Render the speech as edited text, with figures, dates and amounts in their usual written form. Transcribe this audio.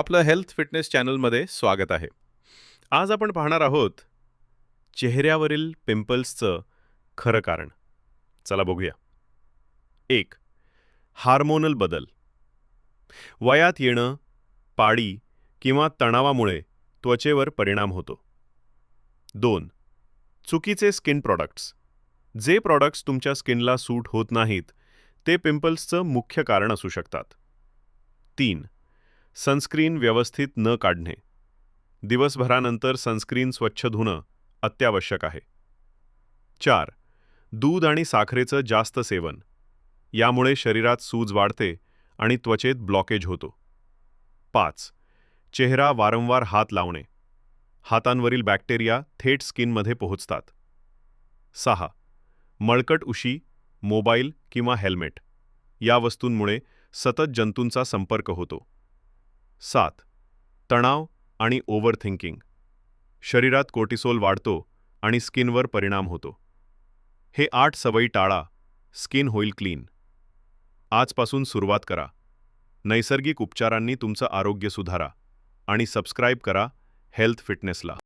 आपलं health fitness चॅनलमध्ये स्वागत आहे. आज आपण पाहणार आहोत चेहऱ्यावरील पिंपल्सचं खरं कारण. चला बघूया. 1. हार्मोनल बदल. वयात येणं, पाळी किंवा तणावामुळे त्वचेवर परिणाम होतो. 2. चुकीचे स्किन प्रॉडक्ट्स. जे प्रॉडक्ट्स तुमच्या स्किनला सूट होत नाहीत, ते पिंपल्सचं मुख्य कारण असू शकतात. 3. सनस्क्रीन व्यवस्थित न काढणे. दिवसभरानंतर सनस्क्रीन स्वच्छ धुणं अत्यावश्यक आहे. 4. दूध आणि साखरेचं जास्त सेवन. यामुळे शरीरात सूज वाढते आणि त्वचेत ब्लॉकेज होतो. 5. चेहरा वारंवार हात लावणे. हातांवरील बॅक्टेरिया थेट स्किनमध्ये पोहोचतात. 6. मळकट उशी, मोबाईल किंवा हेल्मेट. या वस्तूंमुळे सतत जंतूंचा संपर्क होतो. 7. तणाव आणि ओव्हर थिंकिंग. शरीरात कोर्टिसोल वाढतो आणि स्किनवर परिणाम होतो. हे 8 सवयी टाळा, स्किन होईल क्लीन. आजपासून सुरुवात करा. नैसर्गिक उपचारांनी तुमचं आरोग्य सुधारा आणि सबस्क्राईब करा हेल्थ फिटनेसला.